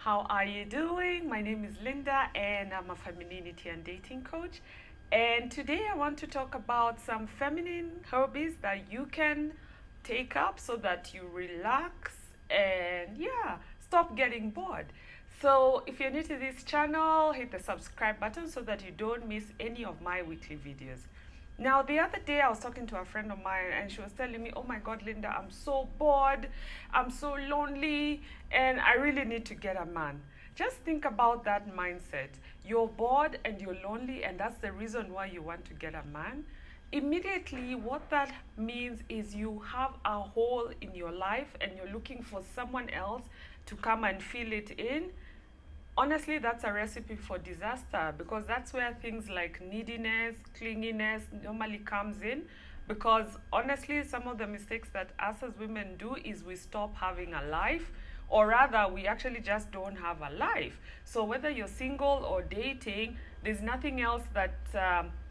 How are you doing? My name is Linda and I'm a femininity and dating coach. And today I want to talk about some feminine hobbies that you can take up so that you relax and stop getting bored. So if you're new to this channel, hit the subscribe button so that you don't miss any of my weekly videos. Now, the other day I was talking to a friend of mine and she was telling me, oh my God, Linda, I'm so bored, I'm so lonely, and I really need to get a man. Just think about that mindset. You're bored and you're lonely, and that's the reason why you want to get a man. Immediately, what that means is you have a hole in your life and you're looking for someone else to come and fill it in. Honestly, that's a recipe for disaster because that's where things like neediness, clinginess normally comes in. Because honestly, some of the mistakes that us as women do is we stop having a life, or rather, we actually just don't have a life. So whether you're single or dating, there's nothing else that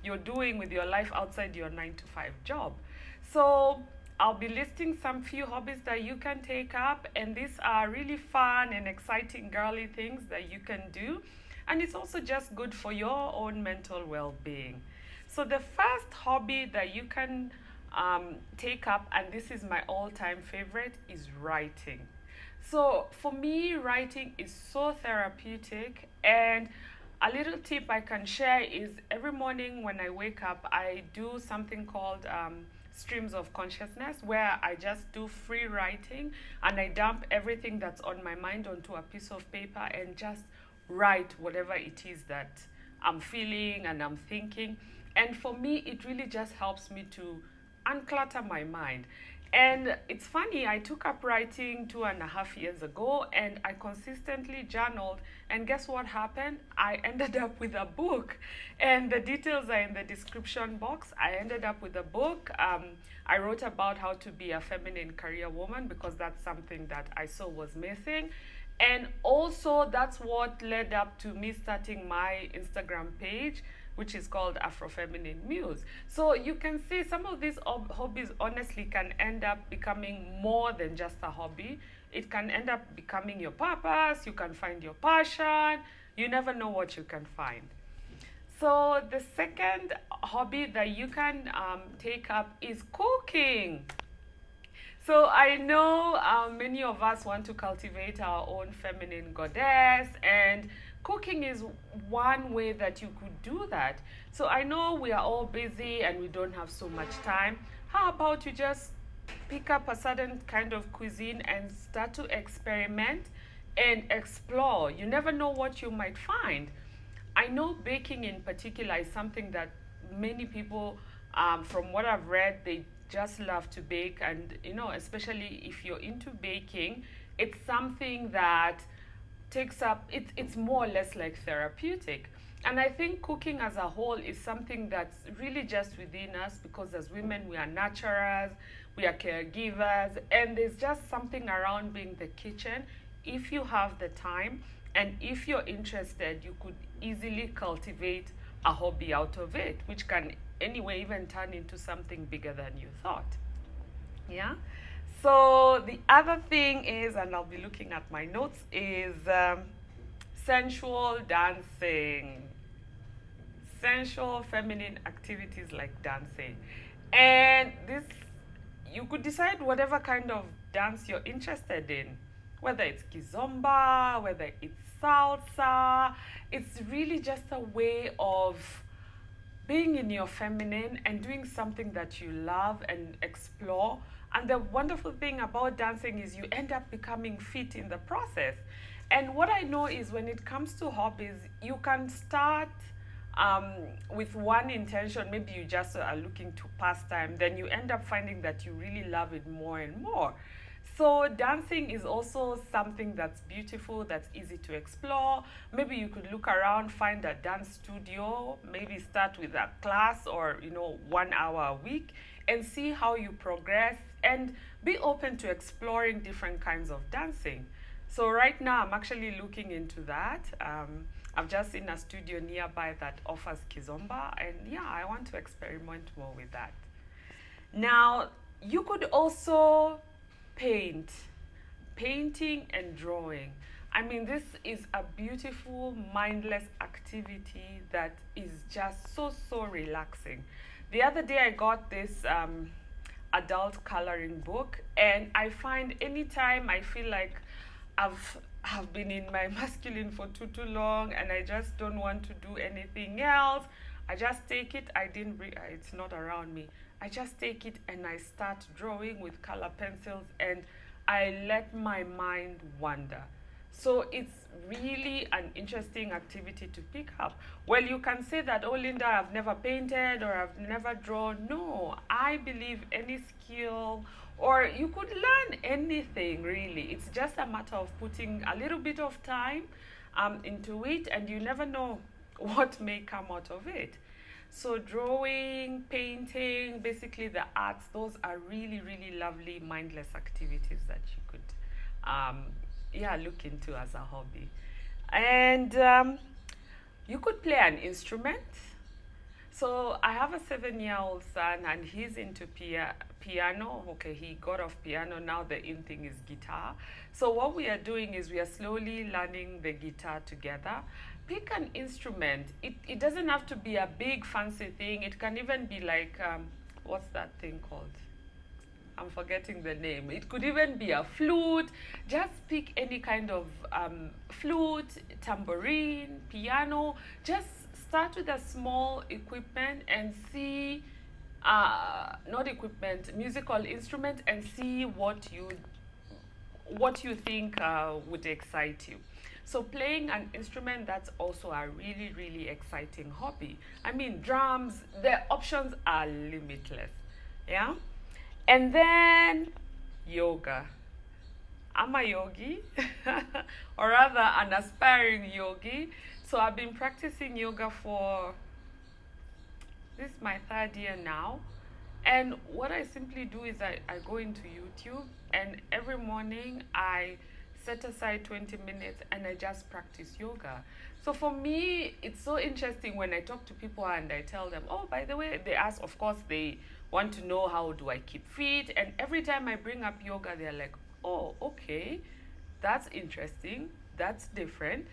you're doing with your life outside your 9 to 5 job. So I'll be listing some few hobbies that you can take up, and these are really fun and exciting girly things that you can do. And it's also just good for your own mental well being. So, the first hobby that you can take up, and this is my all time favorite, is writing. So, for me, writing is so therapeutic, and a little tip I can share is every morning when I wake up, I do something called streams of consciousness where I just do free writing and I dump everything that's on my mind onto a piece of paper and just write whatever it is that I'm feeling and I'm thinking. And for me, it really just helps me to unclutter my mind. And it's funny, I took up writing 2.5 years ago and I consistently journaled. And guess what happened? I ended up with a book. And the details are in the description box. I ended up with a book. I wrote about how to be a feminine career woman because that's something that I saw was missing. And also, that's what led up to me starting my Instagram page, which is called Afro Feminine Muse. So you can see some of these hobbies honestly can end up becoming more than just a hobby. It can end up becoming your purpose, you can find your passion, you never know what you can find. So the second hobby that you can take up is cooking. So I know many of us want to cultivate our own feminine goddess, and cooking is one way that you could do that. So I know we are all busy and we don't have so much time. How about you just pick up a certain kind of cuisine and start to experiment and explore? You never know what you might find. I know baking in particular is something that many people, from what I've read, they just love to bake. And, especially if you're into baking, it's something that takes up, it's more or less like therapeutic. And I think cooking as a whole is something that's really just within us because as women, we are nurturers, we are caregivers, and there's just something around being the kitchen. If you have the time and if you're interested, you could easily cultivate a hobby out of it, which can anyway even turn into something bigger than you thought. Yeah. So the other thing is, and I'll be looking at my notes, is sensual dancing. Sensual feminine activities like dancing. And this, you could decide whatever kind of dance you're interested in, whether it's kizomba, whether it's salsa. It's really just a way of being in your feminine and doing something that you love and explore. And the wonderful thing about dancing is you end up becoming fit in the process. And what I know is when it comes to hobbies, you can start with one intention. Maybe you just are looking to pass time, then you end up finding that you really love it more and more. So dancing is also something that's beautiful, that's easy to explore. Maybe you could look around, find a dance studio, maybe start with a class or 1 hour a week and see how you progress and be open to exploring different kinds of dancing. So right now I'm actually looking into that. I've just seen a studio nearby that offers kizomba, and I want to experiment more with that. Now, you could also paint. Painting and drawing. I mean, this is a beautiful, mindless activity that is just so, so relaxing. The other day, I got this adult coloring book, and I find anytime I feel like have been in my masculine for too long, and I just don't want to do anything else. I just take it. It's not around me. I just take it and I start drawing with color pencils, and I let my mind wander. So it's really an interesting activity to pick up. Well, you can say that, oh, Linda, I've never painted or I've never drawn. No, I believe any skill, or you could learn anything really. It's just a matter of putting a little bit of time into it, and you never know what may come out of it. So drawing, painting, basically the arts, those are really, really lovely mindless activities that you could um, yeah, look into as a hobby. And you could play an instrument. So I have a 7-year-old son, and he's into piano. Okay, he got off piano. Now the in thing is guitar. So what we are doing is we are slowly learning the guitar together. Pick an instrument. It doesn't have to be a big fancy thing. It can even be like, what's that thing called? I'm forgetting the name. It could even be a flute. Just pick any kind of flute, tambourine, piano. Just start with a small equipment and see, not equipment, musical instrument, and see what you think would excite you. So playing an instrument, that's also a really, really exciting hobby. I mean, drums, the options are limitless. Yeah? And then yoga. I'm a yogi, or rather an aspiring yogi. So I've been practicing yoga for, this is my 3rd year now. And what I simply do is I go into YouTube, and every morning I set aside 20 minutes and I just practice yoga. So for me, it's so interesting when I talk to people and I tell them, oh, by the way, they ask, of course, they want to know how do I keep fit. And every time I bring up yoga, they're like, oh, okay, that's interesting. That's different.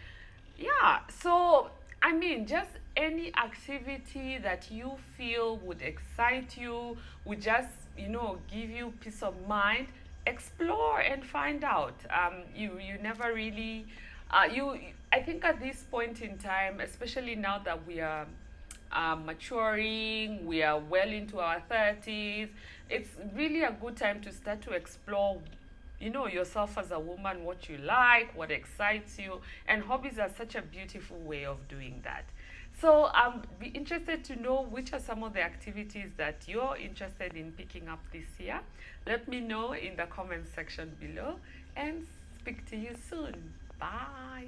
Yeah, so I mean, just any activity that you feel would excite you, would just, give you peace of mind, explore and find out. You never really, I think at this point in time, especially now that we are maturing, we are well into our 30s, it's really a good time to start to explore, yourself as a woman, what you like, what excites you, and hobbies are such a beautiful way of doing that. So I'm be interested to know which are some of the activities that you're interested in picking up this year. Let me know in the comment section below, and speak to you soon. Bye.